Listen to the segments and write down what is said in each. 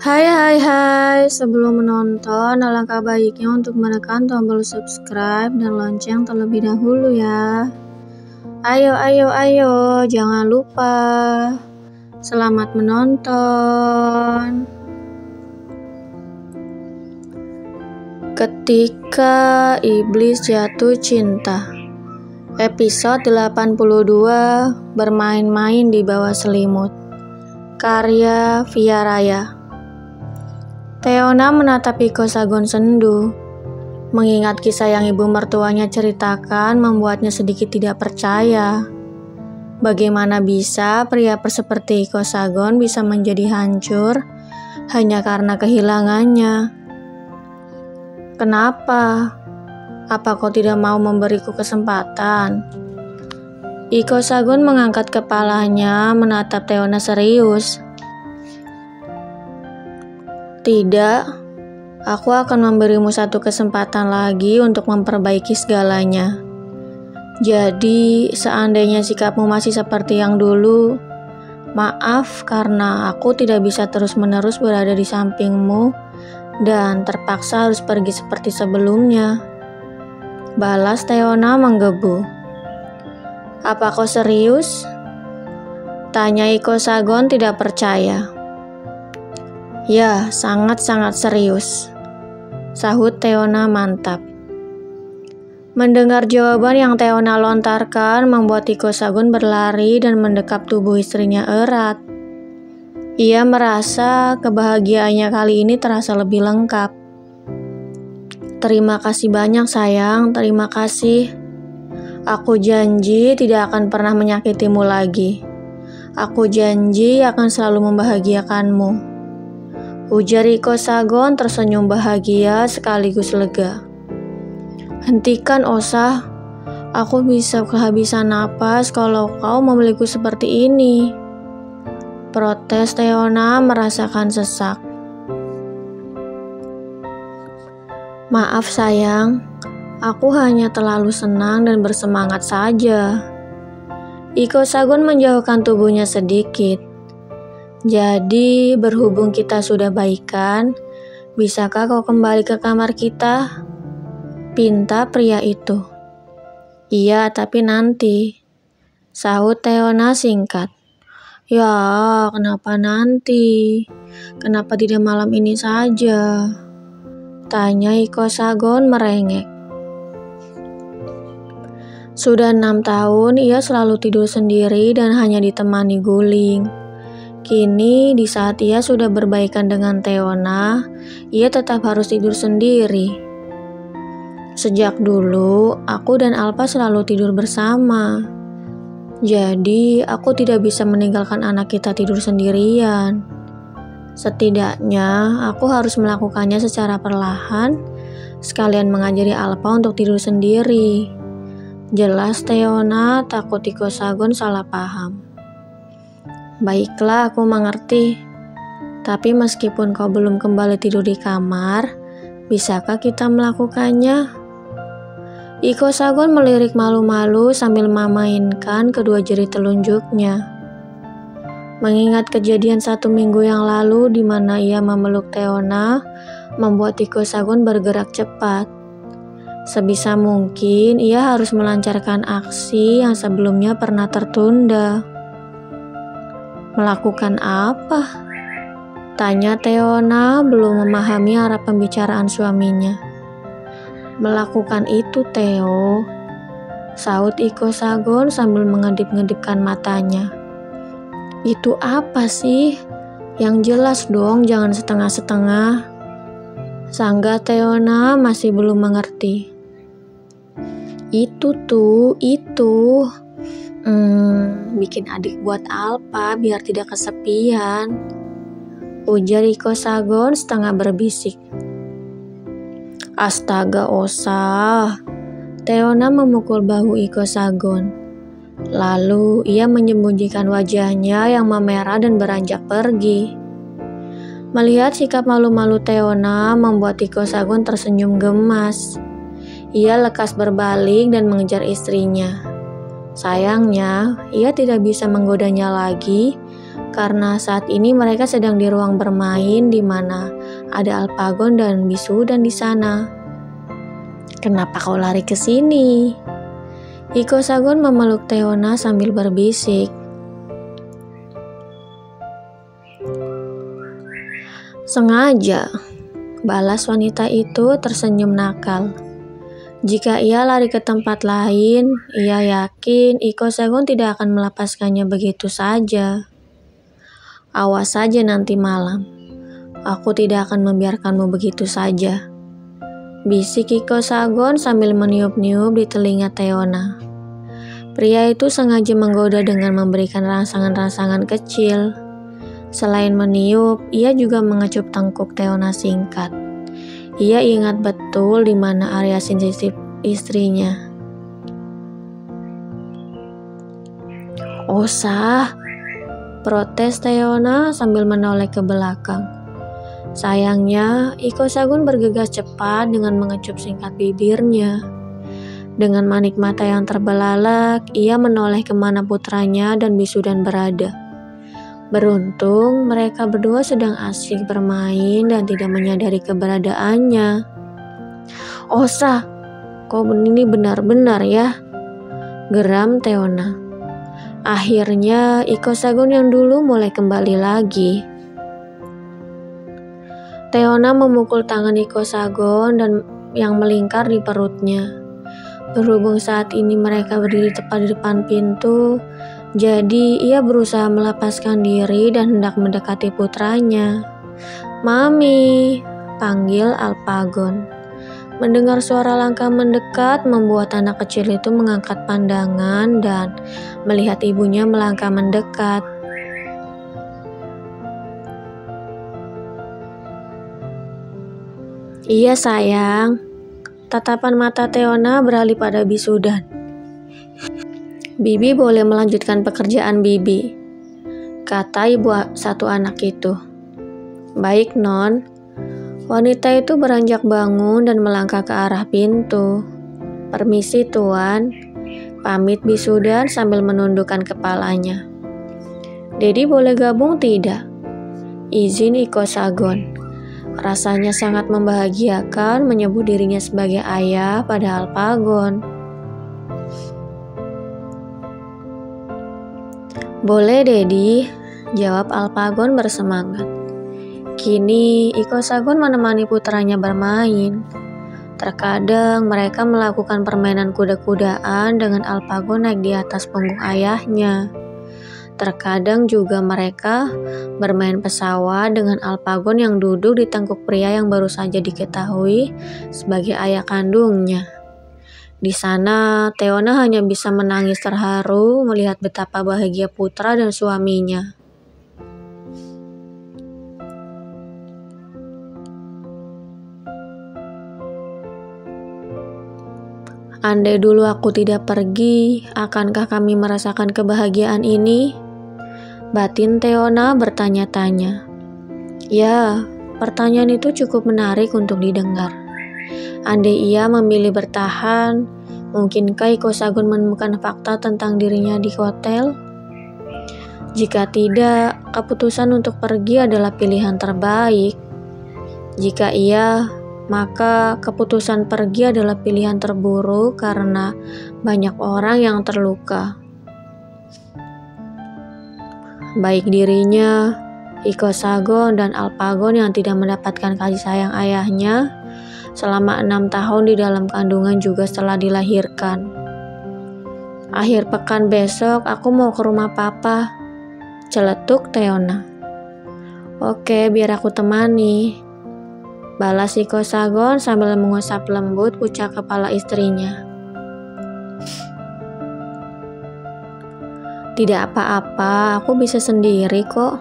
Hai, sebelum menonton, alangkah baiknya untuk menekan tombol subscribe dan lonceng terlebih dahulu ya. Ayo, jangan lupa. Selamat menonton. Ketika Iblis Jatuh Cinta, episode 82, Bermain-main di Bawah Selimut, karya Via Raya. Teona menatap Iko Sagon sendu. Mengingat kisah yang ibu mertuanya ceritakan membuatnya sedikit tidak percaya. Bagaimana bisa pria seperti Iko Sagon bisa menjadi hancur hanya karena kehilangannya? Kenapa? Apa kau tidak mau memberiku kesempatan? Iko Sagon mengangkat kepalanya menatap Teona serius. Tidak, aku akan memberimu satu kesempatan lagi untuk memperbaiki segalanya. Jadi, seandainya sikapmu masih seperti yang dulu, maaf karena aku tidak bisa terus-menerus berada di sampingmu dan terpaksa harus pergi seperti sebelumnya. Balas Teona menggebu. Apa kau serius? Tanya Iko Sagon tidak percaya. Ya, sangat-sangat serius, sahut Teona mantap. Mendengar jawaban yang Teona lontarkan membuat Iko Sagon berlari dan mendekap tubuh istrinya erat. Ia merasa kebahagiaannya kali ini terasa lebih lengkap. Terima kasih banyak sayang, terima kasih. Aku janji tidak akan pernah menyakitimu lagi. Aku janji akan selalu membahagiakanmu. Ujar Iko Sagon tersenyum bahagia sekaligus lega. Hentikan Osa, aku bisa kehabisan napas kalau kau memelukku seperti ini. Protes Teona merasakan sesak. Maaf sayang, aku hanya terlalu senang dan bersemangat saja. Iko Sagon menjauhkan tubuhnya sedikit. Jadi, berhubung kita sudah baikan, bisakah kau kembali ke kamar kita? Pinta pria itu. Iya, tapi nanti, sahut Teona singkat. Ya, kenapa nanti? Kenapa tidak malam ini saja? Tanya Iko Sagon merengek. Sudah 6 tahun ia selalu tidur sendiri dan hanya ditemani guling. Kini, di saat ia sudah berbaikan dengan Teona, ia tetap harus tidur sendiri. Sejak dulu, aku dan Alpa selalu tidur bersama. Jadi, aku tidak bisa meninggalkan anak kita tidur sendirian. Setidaknya, aku harus melakukannya secara perlahan, sekalian mengajari Alpa untuk tidur sendiri. Jelas Teona takut Iko Sagon salah paham. Baiklah, aku mengerti. Tapi meskipun kau belum kembali tidur di kamar, bisakah kita melakukannya? Iko Sagon melirik malu-malu sambil memainkan kedua jari telunjuknya. Mengingat kejadian 1 minggu yang lalu di mana ia memeluk Teona, membuat Iko Sagon bergerak cepat. Sebisa mungkin ia harus melancarkan aksi yang sebelumnya pernah tertunda. Melakukan apa? Tanya Teona belum memahami arah pembicaraan suaminya. Melakukan itu Theo, sahut Iko Sagon sambil mengedip-ngedipkan matanya. Itu apa sih? Yang jelas dong, jangan setengah-setengah. Sanggah Teona masih belum mengerti. Itu. Bikin adik buat Alpa biar tidak kesepian. Ujar Iko Sagon setengah berbisik. Astaga Osa. Teona memukul bahu Iko Sagon. Lalu ia menyembunyikan wajahnya yang memerah dan beranjak pergi. Melihat sikap malu-malu Teona membuat Iko Sagon tersenyum gemas. Ia lekas berbalik dan mengejar istrinya. Sayangnya, ia tidak bisa menggodanya lagi karena saat ini mereka sedang di ruang bermain di mana ada Alpagon dan Bisudan di sana. "Kenapa kau lari ke sini?" Iko Sagon memeluk Teona sambil berbisik. "Sengaja," balas wanita itu tersenyum nakal. Jika ia lari ke tempat lain, ia yakin Iko Sagon tidak akan melepaskannya begitu saja. "Awas saja nanti malam. Aku tidak akan membiarkanmu begitu saja," bisik Iko Sagon sambil meniup-niup di telinga Teona. Pria itu sengaja menggoda dengan memberikan rangsangan-rangsangan kecil. Selain meniup, ia juga mengecup tengkuk Teona singkat. Ia ingat betul di mana area sensitif istrinya. "Osa," protes Teona sambil menoleh ke belakang. Sayangnya, Iko Sagon bergegas cepat dengan mengecup singkat bibirnya. Dengan manik mata yang terbelalak, ia menoleh kemana putranya dan Bisudan berada. Beruntung mereka berdua sedang asik bermain dan tidak menyadari keberadaannya. "Osa, kau ini benar-benar ya," geram Teona. Akhirnya Iko Sagon yang dulu mulai kembali lagi. Teona memukul tangan Iko Sagon dan yang melingkar di perutnya. Berhubung saat ini mereka berdiri tepat di depan pintu, jadi ia berusaha melepaskan diri dan hendak mendekati putranya. "Mami," panggil Alpagon. Mendengar suara langkah mendekat membuat anak kecil itu mengangkat pandangan dan melihat ibunya melangkah mendekat. "Iya sayang." Tatapan mata Teona beralih pada Bisudan. "Bibi boleh melanjutkan pekerjaan Bibi," kata ibu satu anak itu. "Baik, Non." Wanita itu beranjak bangun dan melangkah ke arah pintu. "Permisi, Tuan," pamit Bisudan sambil menundukkan kepalanya. "Dedi boleh gabung tidak?" izin Iko Sagon. Rasanya sangat membahagiakan menyebut dirinya sebagai ayah pada Alpagon. "Boleh, Dedi," jawab Alpagon bersemangat. Kini Iko Sagon menemani putranya bermain. Terkadang mereka melakukan permainan kuda-kudaan dengan Alpagon naik di atas punggung ayahnya. Terkadang juga mereka bermain pesawat dengan Alpagon yang duduk di tengkuk pria yang baru saja diketahui sebagai ayah kandungnya. Di sana, Teona hanya bisa menangis terharu melihat betapa bahagia putra dan suaminya. "Andai dulu aku tidak pergi, akankah kami merasakan kebahagiaan ini?" batin Teona bertanya-tanya. Ya, pertanyaan itu cukup menarik untuk didengar. Andai ia memilih bertahan, mungkinkah Iko Sagon menemukan fakta tentang dirinya di hotel? Jika tidak, keputusan untuk pergi adalah pilihan terbaik. Jika iya, maka keputusan pergi adalah pilihan terburuk karena banyak orang yang terluka. Baik dirinya, Iko Sagon, dan Alpagon yang tidak mendapatkan kasih sayang ayahnya selama 6 tahun di dalam kandungan juga setelah dilahirkan. "Akhir pekan besok aku mau ke rumah papa," celetuk Teona. "Oke, biar aku temani," balas Iko Sagon sambil mengusap lembut pucak kepala istrinya. "Tidak apa-apa, aku bisa sendiri kok.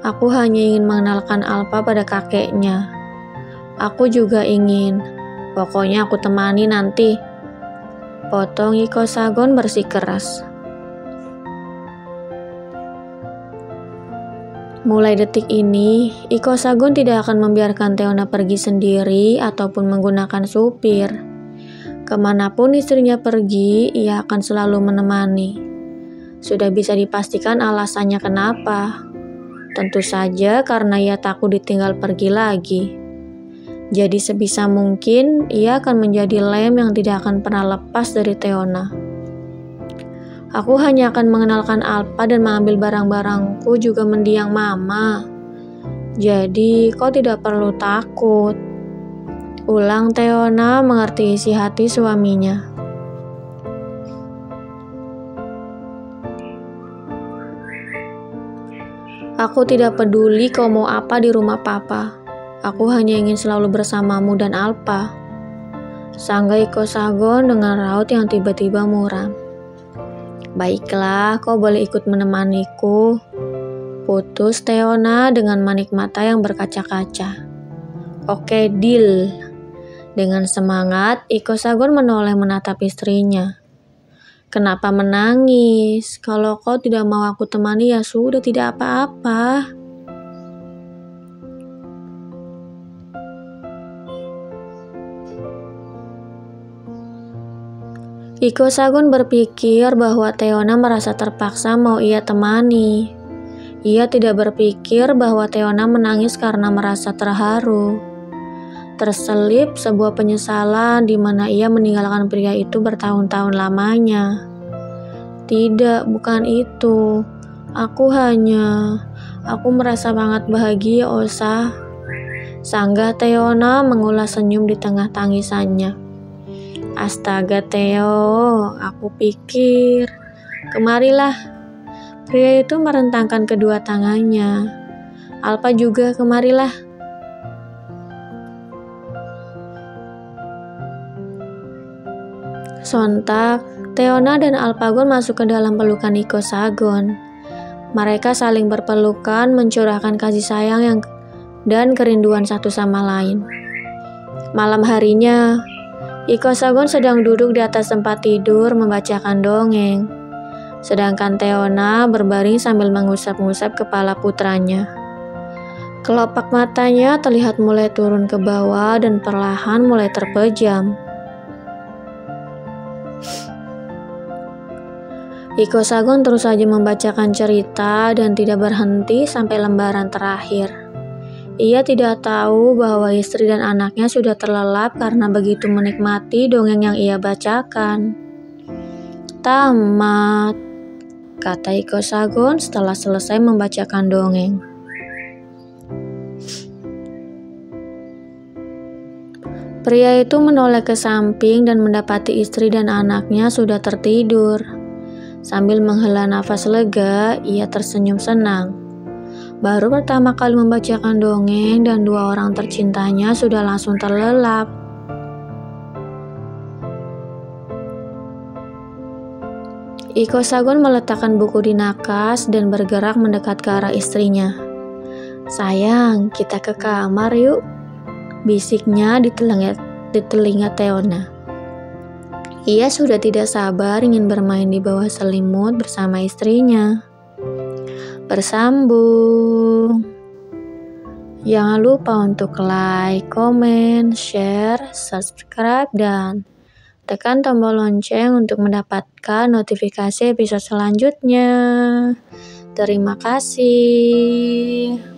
Aku hanya ingin mengenalkan Alpa pada kakeknya. Aku juga ingin. Pokoknya aku temani nanti," potong Iko Sagon bersikeras. Mulai detik ini, Iko Sagon tidak akan membiarkan Teona pergi sendiri ataupun menggunakan supir. Kemanapun istrinya pergi, ia akan selalu menemani. Sudah bisa dipastikan alasannya kenapa. Tentu saja karena ia takut ditinggal pergi lagi. Jadi sebisa mungkin ia akan menjadi lem yang tidak akan pernah lepas dari Teona. Aku hanya akan mengenalkan Alpa dan mengambil barang-barangku juga mendiang Mama. Jadi kau tidak perlu takut. Ulang Teona mengerti isi hati suaminya. Aku tidak peduli kau mau apa di rumah Papa. Aku hanya ingin selalu bersamamu dan Alpa. Sanggah Iko Sagon dengan raut yang tiba-tiba muram. Baiklah, kau boleh ikut menemaniku. Putus Teona dengan manik mata yang berkaca-kaca. Oke, deal. Dengan semangat, Iko Sagon menoleh menatap istrinya. Kenapa menangis? Kalau kau tidak mau aku temani ya sudah, tidak apa-apa. Iko Sagon berpikir bahwa Teona merasa terpaksa mau ia temani. Ia tidak berpikir bahwa Teona menangis karena merasa terharu. Terselip sebuah penyesalan di mana ia meninggalkan pria itu bertahun-tahun lamanya. Tidak, bukan itu. Aku merasa sangat bahagia, Osa. Sanggah Teona mengulas senyum di tengah tangisannya. Astaga Theo, aku pikir. Kemarilah. Pria itu merentangkan kedua tangannya. Alpa juga, kemarilah. Sontak, Teona dan Alpagon masuk ke dalam pelukan Iko Sagon. Mereka saling berpelukan, mencurahkan kasih sayang dan kerinduan satu sama lain. Malam harinya, Iko Sagon sedang duduk di atas tempat tidur membacakan dongeng. Sedangkan Teona berbaring sambil mengusap-ngusap kepala putranya. Kelopak matanya terlihat mulai turun ke bawah dan perlahan mulai terpejam. Iko Sagon terus saja membacakan cerita dan tidak berhenti sampai lembaran terakhir. Ia tidak tahu bahwa istri dan anaknya sudah terlelap karena begitu menikmati dongeng yang ia bacakan. Tamat, kata Iko Sagon setelah selesai membacakan dongeng. Pria itu menoleh ke samping dan mendapati istri dan anaknya sudah tertidur. Sambil menghela nafas lega, ia tersenyum senang. Baru pertama kali membacakan dongeng dan dua orang tercintanya sudah langsung terlelap. Iko Sagon meletakkan buku di nakas dan bergerak mendekat ke arah istrinya. Sayang, kita ke kamar yuk, bisiknya di telinga Teona. Ia sudah tidak sabar ingin bermain di bawah selimut bersama istrinya. Bersambung. Jangan lupa untuk like, komen, share, subscribe, dan tekan tombol lonceng untuk mendapatkan notifikasi episode selanjutnya. Terima kasih.